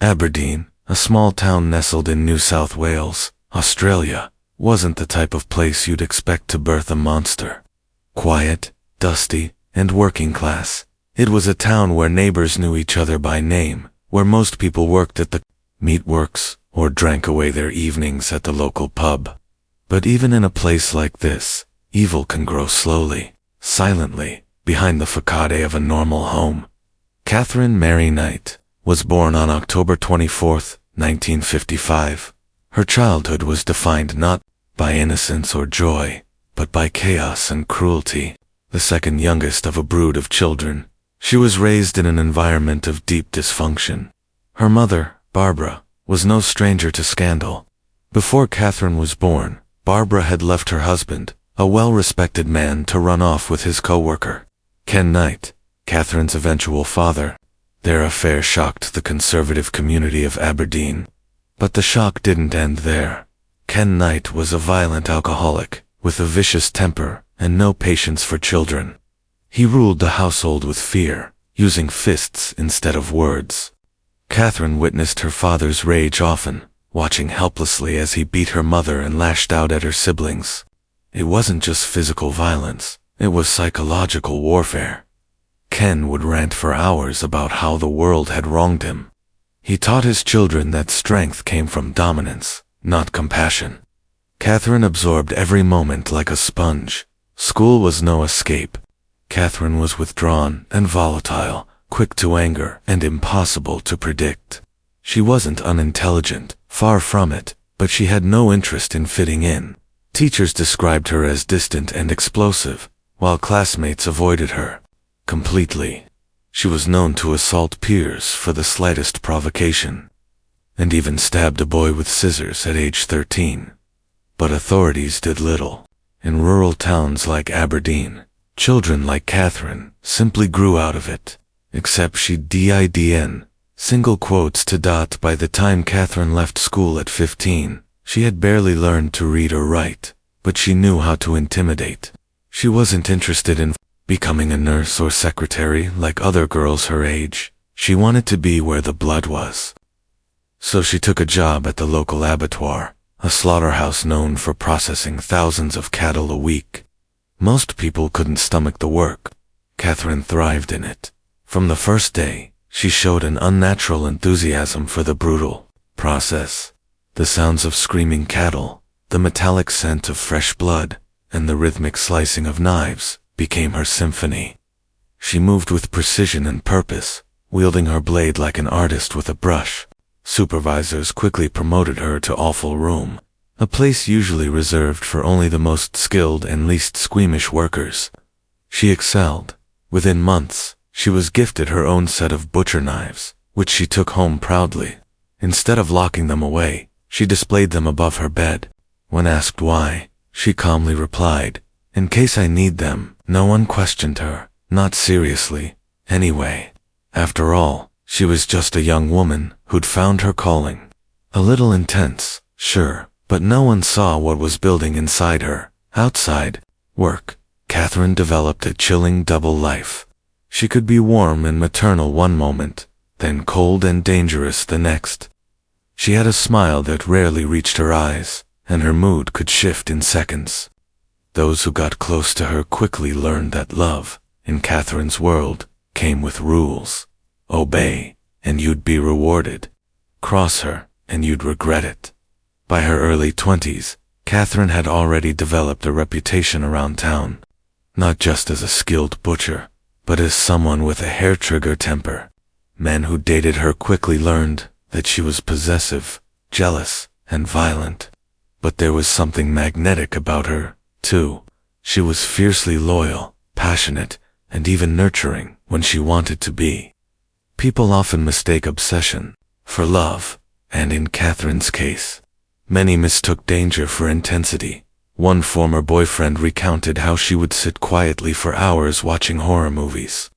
Aberdeen, a small town nestled in New South Wales, Australia, wasn't the type of place you'd expect to birth a monster. Quiet, dusty, and working class, it was a town where neighbors knew each other by name, where most people worked at the meatworks or drank away their evenings at the local pub. But even in a place like this, evil can grow slowly, silently, behind the facade of a normal home. Katherine Mary Knight was born on October 24, 1955. Her childhood was defined not by innocence or joy, but by chaos and cruelty. The second youngest of a brood of children, she was raised in an environment of deep dysfunction. Her mother, Barbara, was no stranger to scandal. Before Katherine was born, Barbara had left her husband, a well-respected man, to run off with his co-worker, Ken Knight, Katherine's eventual father. Their affair shocked the conservative community of Aberdeen. But the shock didn't end there. Ken Knight was a violent alcoholic, with a vicious temper and no patience for children. He ruled the household with fear, using fists instead of words. Katherine witnessed her father's rage often, watching helplessly as he beat her mother and lashed out at her siblings. It wasn't just physical violence, it was psychological warfare. Ken would rant for hours about how the world had wronged him. He taught his children that strength came from dominance, not compassion. Katherine absorbed every moment like a sponge. School was no escape. Katherine was withdrawn and volatile, quick to anger and impossible to predict. She wasn't unintelligent, far from it, but she had no interest in fitting in. Teachers described her as distant and explosive, while classmates avoided her completely. She was known to assault peers for the slightest provocation, and even stabbed a boy with scissors at age 13. But authorities did little. In rural towns like Aberdeen, children like Katherine simply grew out of it, except she didn't. Single quotes to dot. By the time Katherine left school at 15, she had barely learned to read or write, but she knew how to intimidate. She wasn't interested in becoming a nurse or secretary like other girls her age. She wanted to be where the blood was. So she took a job at the local abattoir, a slaughterhouse known for processing thousands of cattle a week. Most people couldn't stomach the work. Katherine thrived in it. From the first day, she showed an unnatural enthusiasm for the brutal process. The sounds of screaming cattle, the metallic scent of fresh blood, and the rhythmic slicing of knives became her symphony. She moved with precision and purpose, wielding her blade like an artist with a brush. Supervisors quickly promoted her to awful room, a place usually reserved for only the most skilled and least squeamish workers. She excelled. Within months, she was gifted her own set of butcher knives, which she took home proudly. Instead of locking them away, she displayed them above her bed. When asked why, she calmly replied, "In case I need them." No one questioned her, not seriously, anyway. After all, she was just a young woman who'd found her calling. A little intense, sure, but no one saw what was building inside her. Outside work, Katherine developed a chilling double life. She could be warm and maternal one moment, then cold and dangerous the next. She had a smile that rarely reached her eyes, and her mood could shift in seconds. Those who got close to her quickly learned that love, in Katherine's world, came with rules. Obey, and you'd be rewarded. Cross her, and you'd regret it. By her early 20s, Katherine had already developed a reputation around town, not just as a skilled butcher, but as someone with a hair-trigger temper. Men who dated her quickly learned that she was possessive, jealous, and violent. But there was something magnetic about her, too. She was fiercely loyal, passionate, and even nurturing when she wanted to be. People often mistake obsession for love, and in Katherine's case, many mistook danger for intensity. One former boyfriend recounted how she would sit quietly for hours watching horror movies,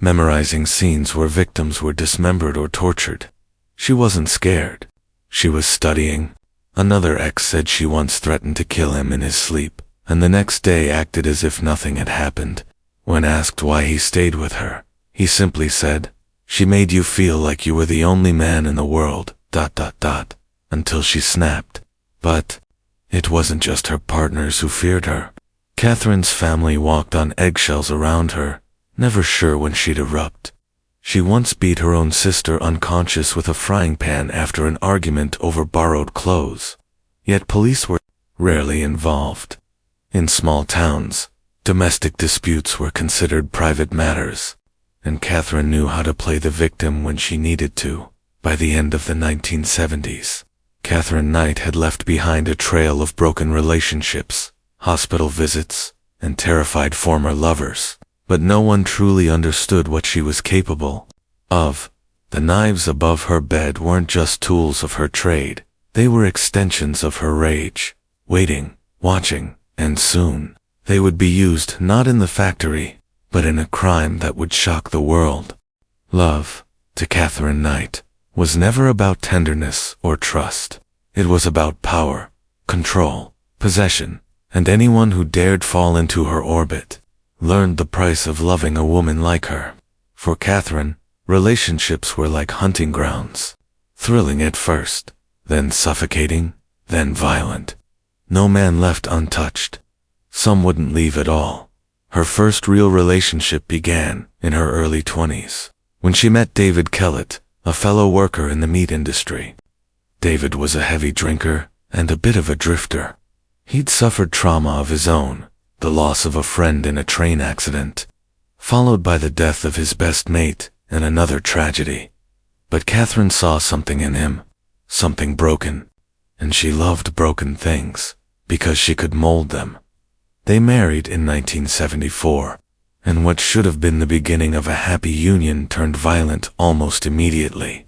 memorizing scenes where victims were dismembered or tortured. She wasn't scared. She was studying. Another ex said she once threatened to kill him in his sleep, and the next day acted as if nothing had happened. When asked why he stayed with her, he simply said, She made you feel like you were the only man in the world, ... until she snapped. But it wasn't just her partners who feared her. Katherine's family walked on eggshells around her, never sure when she'd erupt. She once beat her own sister unconscious with a frying pan after an argument over borrowed clothes. Yet police were rarely involved. In small towns, domestic disputes were considered private matters, and Katherine knew how to play the victim when she needed to. By the end of the 1970s, Katherine Knight had left behind a trail of broken relationships, hospital visits, and terrified former lovers. But no one truly understood what she was capable of. The knives above her bed weren't just tools of her trade. They were extensions of her rage, waiting, watching, and soon they would be used not in the factory, but in a crime that would shock the world. Love, to Katherine Knight, was never about tenderness or trust. It was about power, control, possession, and anyone who dared fall into her orbit learned the price of loving a woman like her. For Katherine, relationships were like hunting grounds, thrilling at first, then suffocating, then violent. No man left untouched. Some wouldn't leave at all. Her first real relationship began in her early 20s, when she met David Kellett, a fellow worker in the meat industry. David was a heavy drinker and a bit of a drifter. He'd suffered trauma of his own, the loss of a friend in a train accident, followed by the death of his best mate and another tragedy. But Katherine saw something in him, something broken, and she loved broken things because she could mold them. They married in 1974, and what should have been the beginning of a happy union turned violent almost immediately.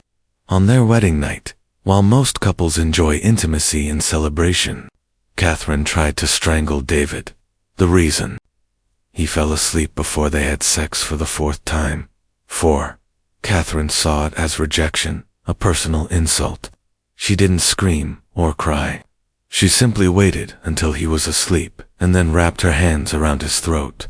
On their wedding night, while most couples enjoy intimacy and celebration, Katherine tried to strangle David. The reason? He fell asleep before they had sex for the 4th time. Katherine saw it as rejection, a personal insult. She didn't scream or cry. She simply waited until he was asleep and then wrapped her hands around his throat.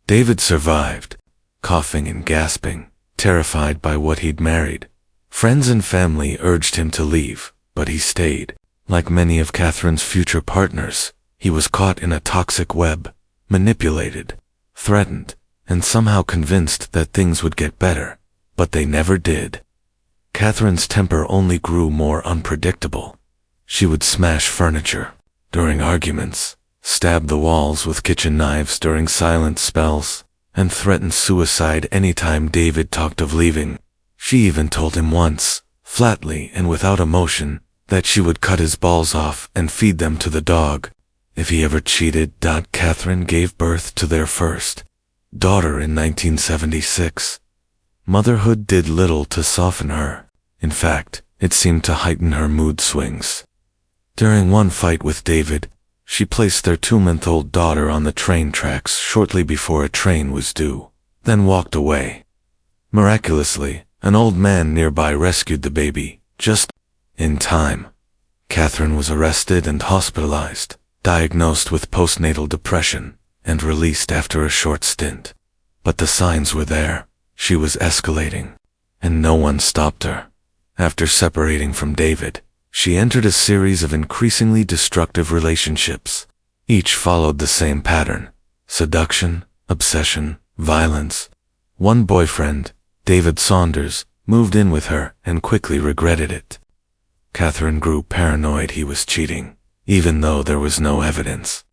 David survived, coughing and gasping, terrified by what he'd married. Friends and family urged him to leave, but he stayed. Like many of Katherine's future partners, he was caught in a toxic web, manipulated, threatened, and somehow convinced that things would get better, but they never did. Katherine's temper only grew more unpredictable. She would smash furniture during arguments, stab the walls with kitchen knives during silent spells, and threaten suicide anytime David talked of leaving. She even told him once, flatly and without emotion, that she would cut his balls off and feed them to the dog if he ever cheated. Katherine gave birth to their first daughter in 1976. Motherhood did little to soften her. In fact, it seemed to heighten her mood swings. During one fight with David, she placed their 2-month-old daughter on the train tracks shortly before a train was due, then walked away. Miraculously, an old man nearby rescued the baby, just in time. Katherine was arrested and hospitalized, diagnosed with postnatal depression, and released after a short stint. But the signs were there. She was escalating, and no one stopped her. After separating from David, she entered a series of increasingly destructive relationships. Each followed the same pattern: seduction, obsession, violence. One boyfriend, David Saunders, moved in with her and quickly regretted it. Katherine grew paranoid he was cheating, even though there was no evidence.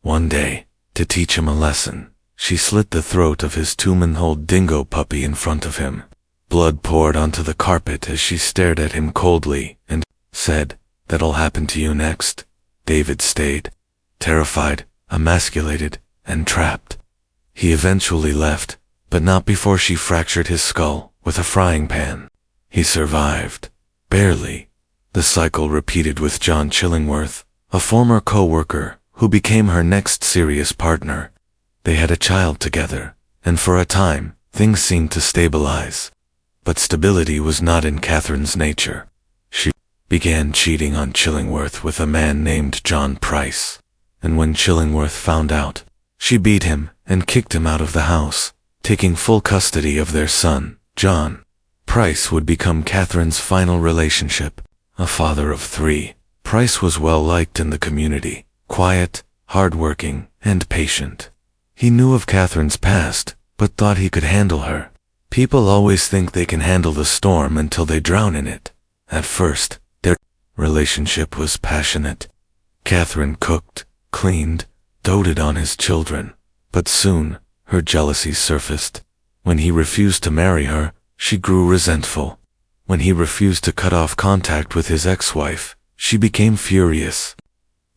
One day, to teach him a lesson, she slit the throat of his 2-month-old dingo puppy in front of him. Blood poured onto the carpet as she stared at him coldly and said, "That'll happen to you next." David stayed, terrified, emasculated, and trapped. He eventually left, but not before she fractured his skull with a frying pan. He survived, barely. The cycle repeated with John Chillingworth, a former co-worker who became her next serious partner. They had a child together, and for a time, things seemed to stabilize. But stability was not in Katherine's nature. She began cheating on Chillingworth with a man named John Price, and when Chillingworth found out, she beat him and kicked him out of the house, taking full custody of their son, John. Price would become Katherine's final relationship. A father of 3, Price was well liked in the community, quiet, hardworking, and patient. He knew of Katherine's past, but thought he could handle her. People always think they can handle the storm until they drown in it. At first, their relationship was passionate. Katherine cooked, cleaned, doted on his children, but soon, her jealousy surfaced. When he refused to marry her, she grew resentful. When he refused to cut off contact with his ex-wife, she became furious.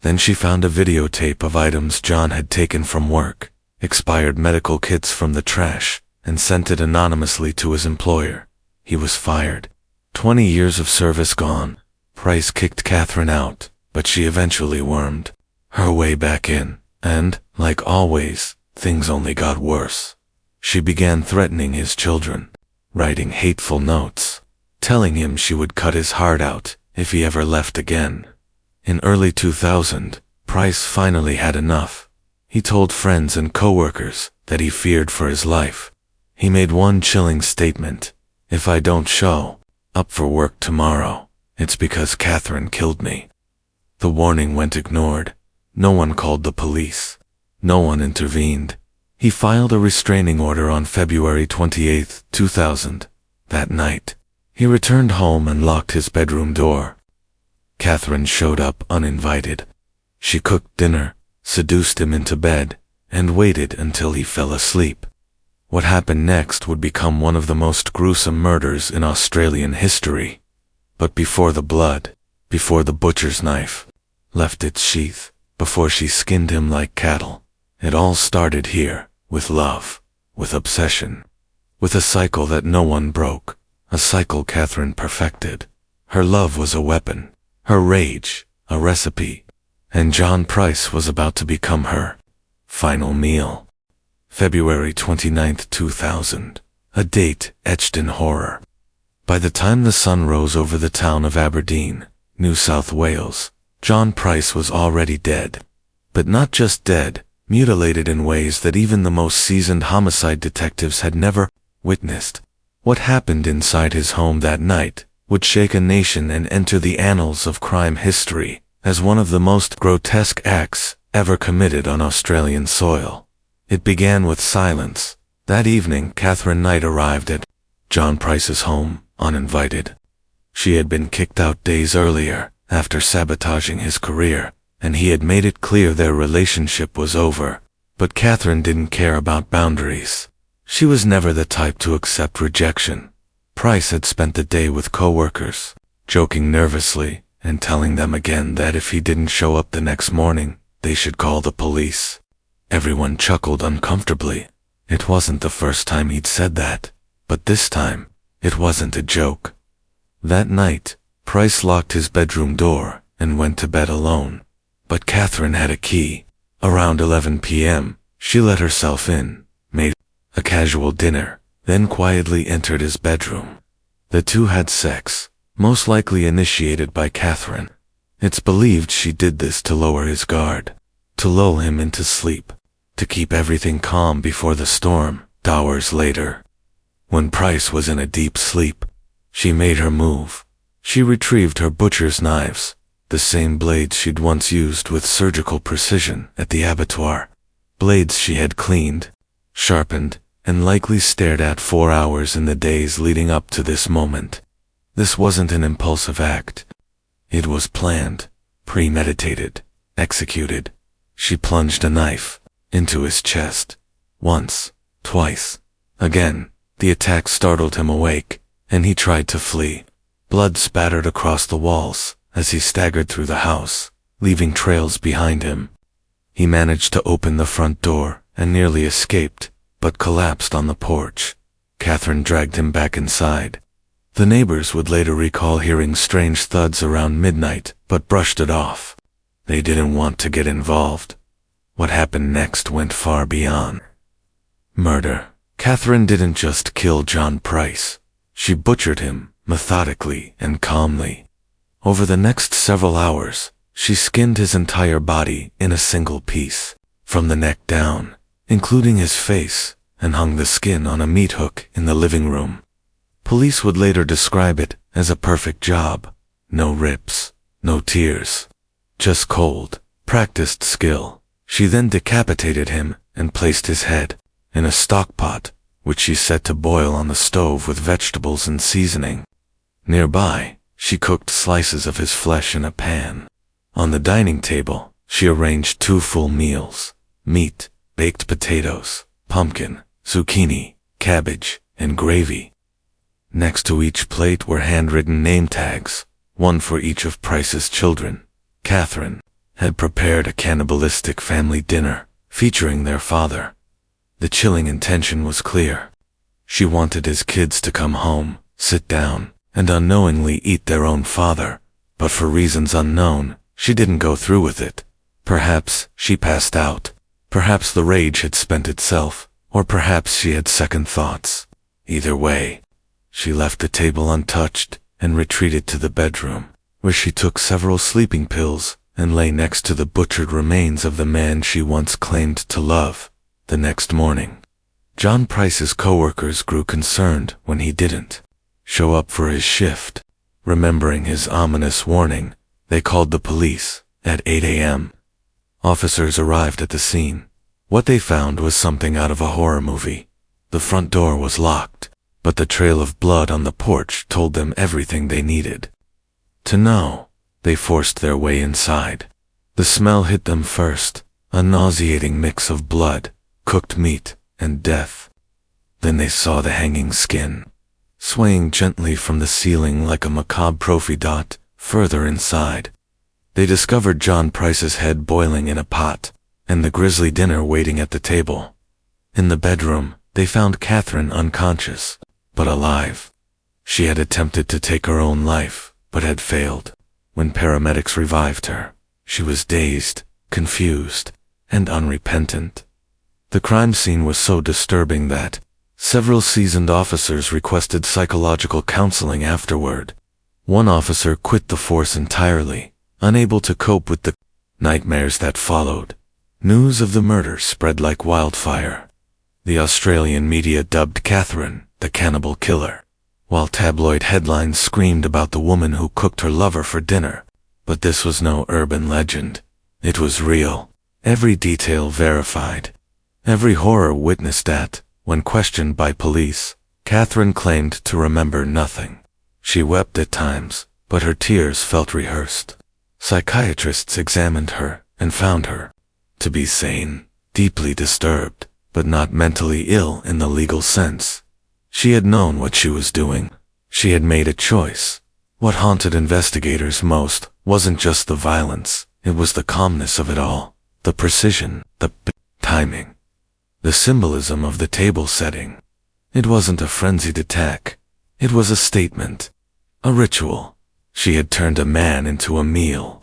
Then she found a videotape of items John had taken from work, expired medical kits from the trash, and sent it anonymously to his employer. He was fired. 20 years of service gone. Price kicked Katherine out, but she eventually wormed her way back in, and, like always, things only got worse. She began threatening his children, writing hateful notes, telling him she would cut his heart out if he ever left again. In early 2000, Price finally had enough. He told friends and coworkers that he feared for his life. He made one chilling statement: "If I don't show up for work tomorrow, it's because Katherine killed me." The warning went ignored. No one called the police. No one intervened. He filed a restraining order on February 28, 2000. That night, he returned home and locked his bedroom door. Katherine showed up uninvited. She cooked dinner, seduced him into bed, and waited until he fell asleep. What happened next would become one of the most gruesome murders in Australian history. But before the blood, before the butcher's knife left its sheath, before she skinned him like cattle, it all started here, with love, with obsession, with a cycle that no one broke, a cycle Katherine perfected. Her love was a weapon, her rage, a recipe, and John Price was about to become her final meal. February 29, 2000, a date etched in horror. By the time the sun rose over the town of Aberdeen, New South Wales, John Price was already dead. But not just dead, mutilated in ways that even the most seasoned homicide detectives had never witnessed. What happened inside his home that night would shake a nation and enter the annals of crime history as one of the most grotesque acts ever committed on Australian soil. It began with silence. That evening, Katherine Knight arrived at John Price's home, uninvited. She had been kicked out days earlier, after sabotaging his career, and he had made it clear their relationship was over. But Katherine didn't care about boundaries. She was never the type to accept rejection. Price had spent the day with coworkers, joking nervously and telling them again that if he didn't show up the next morning, they should call the police. Everyone chuckled uncomfortably. It wasn't the first time he'd said that, but this time, it wasn't a joke. That night, Price locked his bedroom door and went to bed alone. But Katherine had a key. Around 11 p.m., she let herself in, made a casual dinner, then quietly entered his bedroom. The two had sex, most likely initiated by Katherine. It's believed she did this to lower his guard, to lull him into sleep, to keep everything calm before the storm. Hours later, when Price was in a deep sleep, she made her move. She retrieved her butcher's knives, the same blades she'd once used with surgical precision at the abattoir. Blades she had cleaned, sharpened, and likely stared at 4 hours in the days leading up to this moment. This wasn't an impulsive act. It was planned, premeditated, executed. She plunged a knife into his chest. Once, twice. Again, the attack startled him awake, and he tried to flee. Blood spattered across the walls as he staggered through the house, leaving trails behind him. He managed to open the front door and nearly escaped, but collapsed on the porch. Katherine dragged him back inside. The neighbors would later recall hearing strange thuds around midnight, but brushed it off. They didn't want to get involved. What happened next went far beyond murder. Katherine didn't just kill John Price. She butchered him, methodically and calmly. Over the next several hours, she skinned his entire body in a single piece, from the neck down, including his face, and hung the skin on a meat hook in the living room. Police would later describe it as a perfect job. No rips, no tears. Just cold, practiced skill. She then decapitated him and placed his head in a stock pot, which she set to boil on the stove with vegetables and seasoning. Nearby, she cooked slices of his flesh in a pan. On the dining table, she arranged 2 full meals: meat, baked potatoes, pumpkin, zucchini, cabbage, and gravy. Next to each plate were handwritten name tags, one for each of Price's children. Katherine had prepared a cannibalistic family dinner featuring their father. The chilling intention was clear. She wanted his kids to come home, sit down, and unknowingly eat their own father, but for reasons unknown, she didn't go through with it. Perhaps she passed out. Perhaps the rage had spent itself, or perhaps she had second thoughts. Either way, she left the table untouched and retreated to the bedroom, where she took several sleeping pills and lay next to the butchered remains of the man she once claimed to love. The next morning, John Price's coworkers grew concerned when he didn't show up for his shift. Remembering his ominous warning, they called the police at 8 a.m. Officers arrived at the scene. What they found was something out of a horror movie. The front door was locked, but the trail of blood on the porch told them everything they needed to know. They forced their way inside. The smell hit them first, a nauseating mix of blood, cooked meat, and death. Then they saw the hanging skin, swaying gently from the ceiling like a macabre trophy dot. Further inside, they discovered John Price's head boiling in a pot, and the grisly dinner waiting at the table. In the bedroom, they found Katherine unconscious, but alive. She had attempted to take her own life, but had failed. When paramedics revived her, she was dazed, confused, and unrepentant. The crime scene was so disturbing that several seasoned officers requested psychological counseling afterward. One officer quit the force entirely, unable to cope with the nightmares that followed. News of the murder spread like wildfire. The Australian media dubbed Katherine the cannibal killer, while tabloid headlines screamed about the woman who cooked her lover for dinner. But this was no urban legend. It was real. Every detail verified. Every horror witnessed at. When questioned by police, Katherine claimed to remember nothing. She wept at times, but her tears felt rehearsed. Psychiatrists examined her and found her to be sane, deeply disturbed, but not mentally ill in the legal sense. She had known what she was doing. She had made a choice. What haunted investigators most wasn't just the violence, it was the calmness of it all, the precision, the timing, the symbolism of the table setting. It wasn't a frenzied attack. It was a statement, a ritual. She had turned a man into a meal.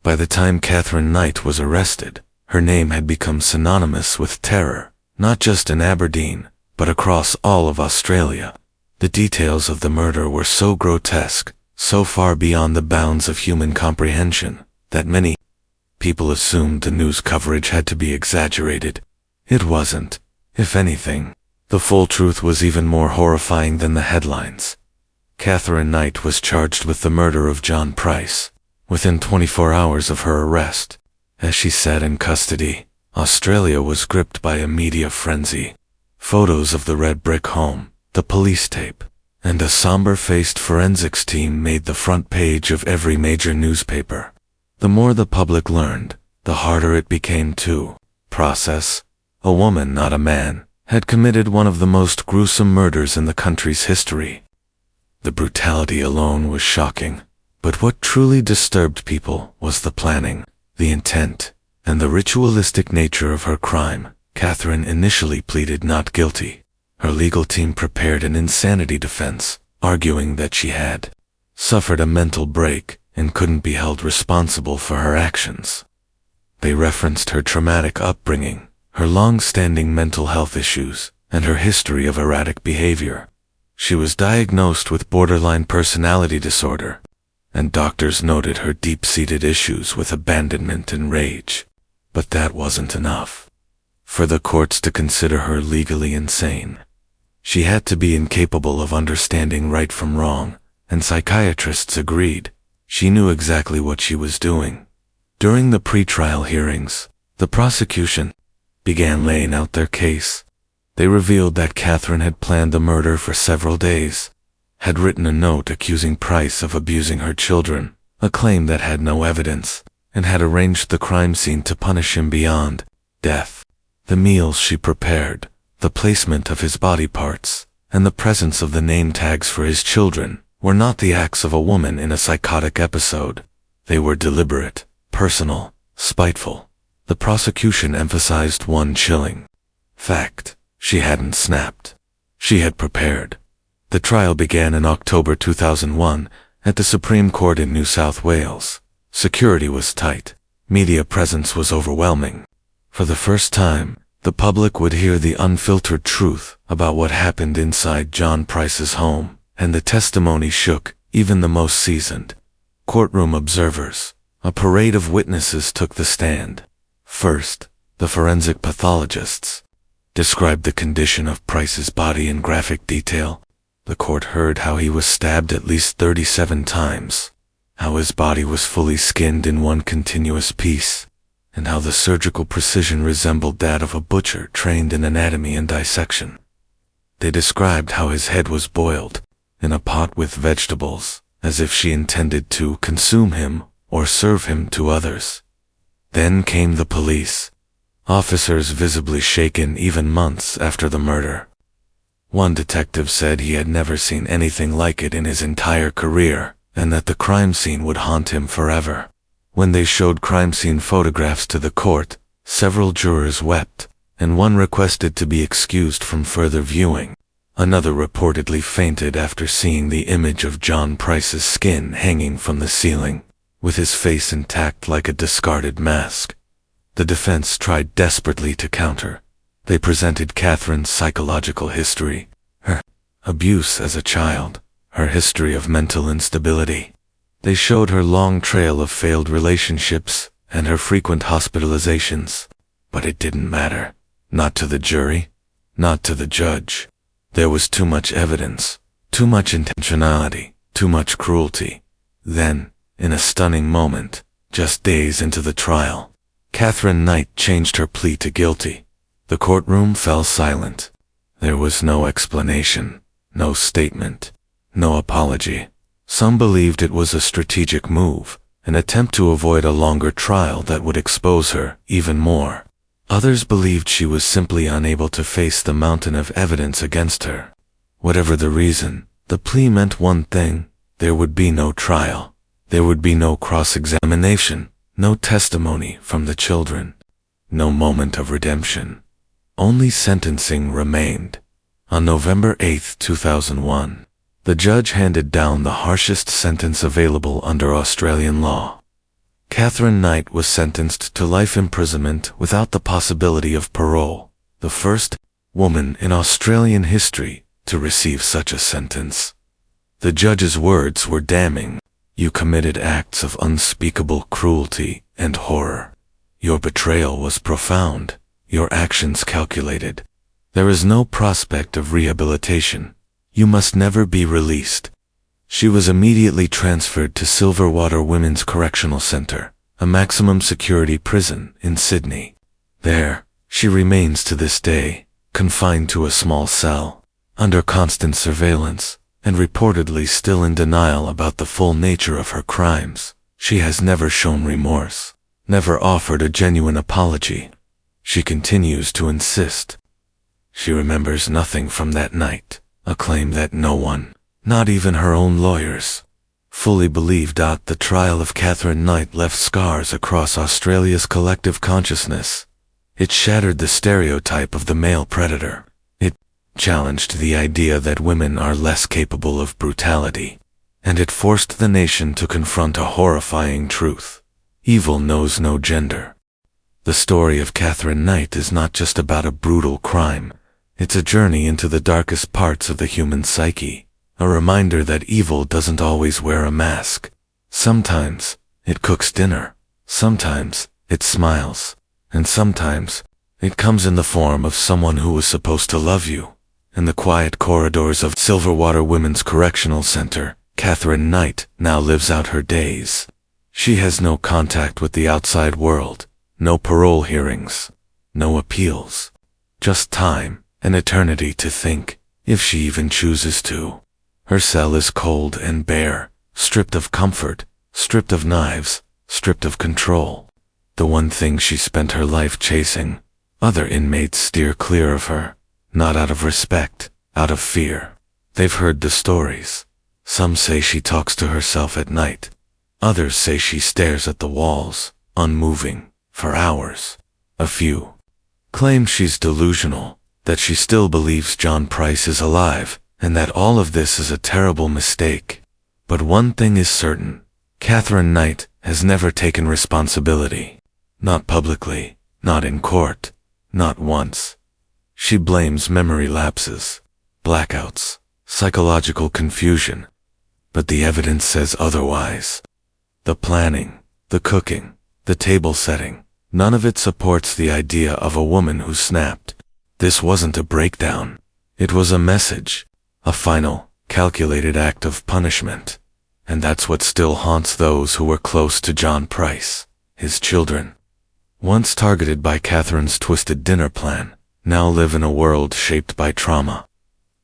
By the time Katherine Knight was arrested, her name had become synonymous with terror, not just in Aberdeen, but across all of Australia. The details of the murder were so grotesque, so far beyond the bounds of human comprehension, that many people assumed the news coverage had to be exaggerated. It wasn't. If anything, the full truth was even more horrifying than the headlines. Katherine Knight was charged with the murder of John Price within 24 hours of her arrest. As she sat in custody, Australia was gripped by a media frenzy. Photos of the red brick home, the police tape, and a somber-faced forensics team made the front page of every major newspaper. The more the public learned, the harder it became to process. A woman, not a man, had committed one of the most gruesome murders in the country's history. The brutality alone was shocking, but what truly disturbed people was the planning, the intent, and the ritualistic nature of her crime. Katherine initially pleaded not guilty. Her legal team prepared an insanity defense, arguing that she had suffered a mental break and couldn't be held responsible for her actions. They referenced her traumatic upbringing, her long-standing mental health issues, and her history of erratic behavior. She was diagnosed with borderline personality disorder, and doctors noted her deep-seated issues with abandonment and rage. But that wasn't enough for the courts to consider her legally insane. She had to be incapable of understanding right from wrong, and psychiatrists agreed. She knew exactly what she was doing. During the pre-trial hearings, the prosecution began laying out their case. They revealed that Katherine had planned the murder for several days, had written a note accusing Price of abusing her children, a claim that had no evidence, and had arranged the crime scene to punish him beyond death. The meals she prepared, the placement of his body parts, and the presence of the name tags for his children were not the acts of a woman in a psychotic episode. They were deliberate, personal, spiteful. The prosecution emphasized one chilling fact: she hadn't snapped. She had prepared. The trial began in October 2001 at the Supreme Court in New South Wales. Security was tight. Media presence was overwhelming. For the first time, the public would hear the unfiltered truth about what happened inside John Price's home, and the testimony shook even the most seasoned courtroom observers. A parade of witnesses took the stand. First, the forensic pathologists described the condition of Price's body in graphic detail. The court heard how he was stabbed at least 37 times, how his body was fully skinned in one continuous piece, and how the surgical precision resembled that of a butcher trained in anatomy and dissection. They described how his head was boiled in a pot with vegetables, as if she intended to consume him or serve him to others. Then came the police, officers visibly shaken even months after the murder. One detective said he had never seen anything like it in his entire career, and that the crime scene would haunt him forever. When they showed crime scene photographs to the court, several jurors wept, and one requested to be excused from further viewing. Another reportedly fainted after seeing the image of John Price's skin hanging from the ceiling, with his face intact like a discarded mask. The defense tried desperately to counter. They presented Katherine's psychological history, her abuse as a child, her history of mental instability. They showed her long trail of failed relationships and her frequent hospitalizations. But it didn't matter. Not to the jury, not to the judge. There was too much evidence, too much intentionality, too much cruelty. Then, in a stunning moment, just days into the trial, Katherine Knight changed her plea to guilty. The courtroom fell silent. There was no explanation, no statement, no apology. Some believed it was a strategic move, an attempt to avoid a longer trial that would expose her even more. Others believed she was simply unable to face the mountain of evidence against her. Whatever the reason, the plea meant one thing: there would be no trial. There would be no cross-examination, no testimony from the children, no moment of redemption. Only sentencing remained. On November 8, 2001, the judge handed down the harshest sentence available under Australian law. Katherine Knight was sentenced to life imprisonment without the possibility of parole, the first woman in Australian history to receive such a sentence. The judge's words were damning. "You committed acts of unspeakable cruelty and horror. Your betrayal was profound, your actions calculated. There is no prospect of rehabilitation. You must never be released." She was immediately transferred to Silverwater Women's Correctional Centre, a maximum security prison in Sydney. There, she remains to this day, confined to a small cell, under constant surveillance, and reportedly still in denial about the full nature of her crimes. She has never shown remorse, never offered a genuine apology. She continues to insist she remembers nothing from that night, a claim that no one, not even her own lawyers, fully believed. The trial of Katherine Knight left scars across Australia's collective consciousness. It shattered the stereotype of the male predator. It challenged the idea that women are less capable of brutality. And it forced the nation to confront a horrifying truth: evil knows no gender. The story of Katherine Knight is not just about a brutal crime. It's a journey into the darkest parts of the human psyche. A reminder that evil doesn't always wear a mask. Sometimes it cooks dinner, sometimes it smiles, and sometimes it comes in the form of someone who was supposed to love you, In the quiet corridors of Silverwater Women's Correctional Center, Katherine Knight now lives out her days. She has no contact with the outside world, no parole hearings, no appeals. Just time, an eternity to think, if she even chooses to. Her cell is cold and bare, stripped of comfort, stripped of knives, stripped of control. The one thing she spent her life chasing. Other inmates steer clear of her, not out of respect, out of fear. They've heard the stories. Some say she talks to herself at night. Others say she stares at the walls, unmoving, for hours. A few claim she's delusional, that she still believes John Price is alive, and that all of this is a terrible mistake. But one thing is certain, Katherine Knight has never taken responsibility. Not publicly, not in court, not once. She blames memory lapses, blackouts, psychological confusion. But the evidence says otherwise. The planning, the cooking, the table setting, none of it supports the idea of a woman who snapped. This wasn't a breakdown. It was a message, a final, calculated act of punishment. And that's what still haunts those who were close to John Price, his children. Once targeted by Katherine's twisted dinner plan, now live in a world shaped by trauma.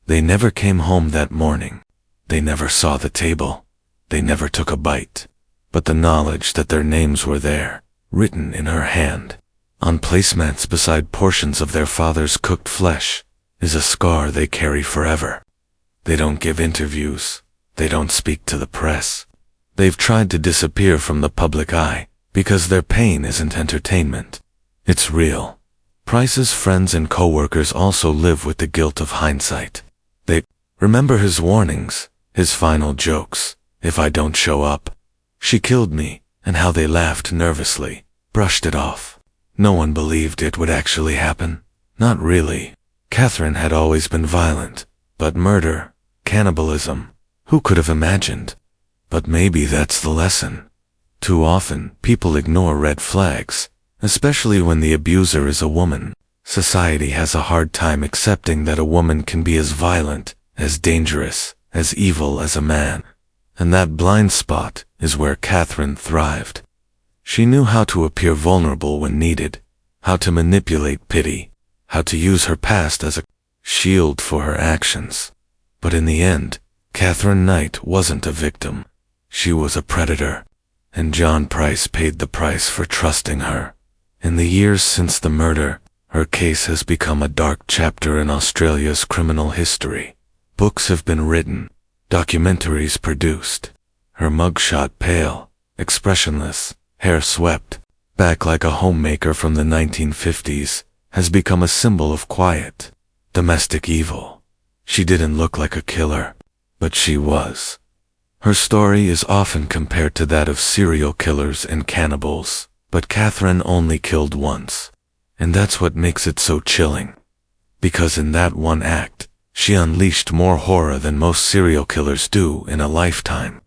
They never came home that morning. They never saw the table. They never took a bite. But the knowledge that their names were there, written in her hand, on placemats beside portions of their father's cooked flesh, is a scar they carry forever. They don't give interviews. They don't speak to the press. They've tried to disappear from the public eye, because their pain isn't entertainment. It's real. Price's friends and co-workers also live with the guilt of hindsight. They remember his warnings, his final jokes, if I don't show up. She killed me, and how they laughed nervously, brushed it off. No one believed it would actually happen. Not really. Katherine had always been violent, but murder, cannibalism, who could have imagined? But maybe that's the lesson. Too often, people ignore red flags, especially when the abuser is a woman. Society has a hard time accepting that a woman can be as violent, as dangerous, as evil as a man. And that blind spot is where Katherine thrived. She knew how to appear vulnerable when needed, how to manipulate pity, how to use her past as a shield for her actions. But in the end, Katherine Knight wasn't a victim. She was a predator. And John Price paid the price for trusting her. In the years since the murder, her case has become a dark chapter in Australia's criminal history. Books have been written, documentaries produced. Her mugshot pale, expressionless, hair swept, back like a homemaker from the 1950s, has become a symbol of quiet, domestic evil. She didn't look like a killer, but she was. Her story is often compared to that of serial killers and cannibals, but Katherine only killed once. And that's what makes it so chilling. Because in that one act, she unleashed more horror than most serial killers do in a lifetime.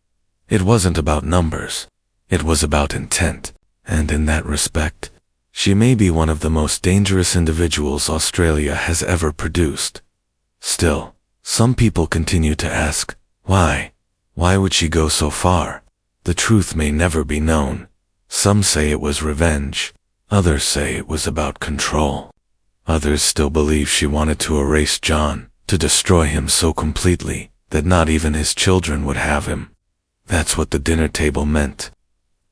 It wasn't about numbers. It was about intent. And in that respect, she may be one of the most dangerous individuals Australia has ever produced. Still, some people continue to ask, why? Why would she go so far? The truth may never be known. Some say it was revenge. Others say it was about control. Others still believe she wanted to erase John, to destroy him so completely that not even his children would have him. That's what the dinner table meant.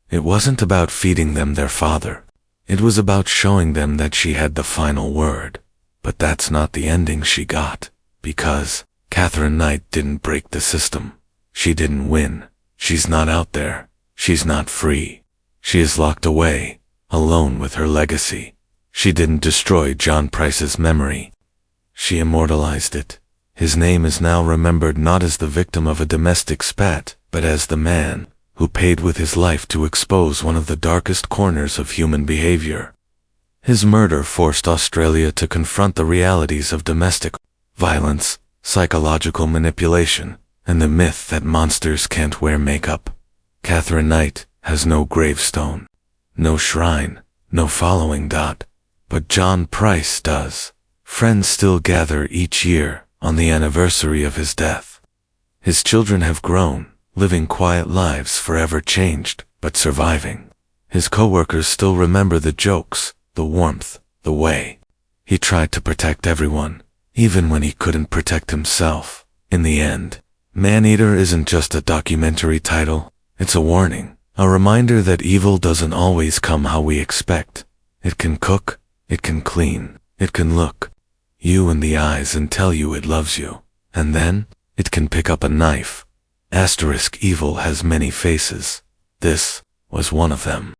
It wasn't about feeding them their father. It was about showing them that she had the final word. But that's not the ending she got, because Katherine Knight didn't break the system. She didn't win. She's not out there. She's not free. She is locked away, alone with her legacy. She didn't destroy John Price's memory. She immortalized it. His name is now remembered not as the victim of a domestic spat, but as the man who paid with his life to expose one of the darkest corners of human behavior. His murder forced Australia to confront the realities of domestic violence, psychological manipulation, and the myth that monsters can't wear makeup. Katherine Knight has no gravestone, no shrine, no following. But John Price does. Friends still gather each year, on the anniversary of his death. His children have grown, living quiet lives forever changed, but surviving. His coworkers still remember the jokes, the warmth, the way he tried to protect everyone, even when he couldn't protect himself. In the end, Man-Eater isn't just a documentary title, it's a warning, a reminder that evil doesn't always come how we expect. It can cook, it can clean, it can look you in the eyes and tell you it loves you, and then, it can pick up a knife. Evil has many faces. This was one of them.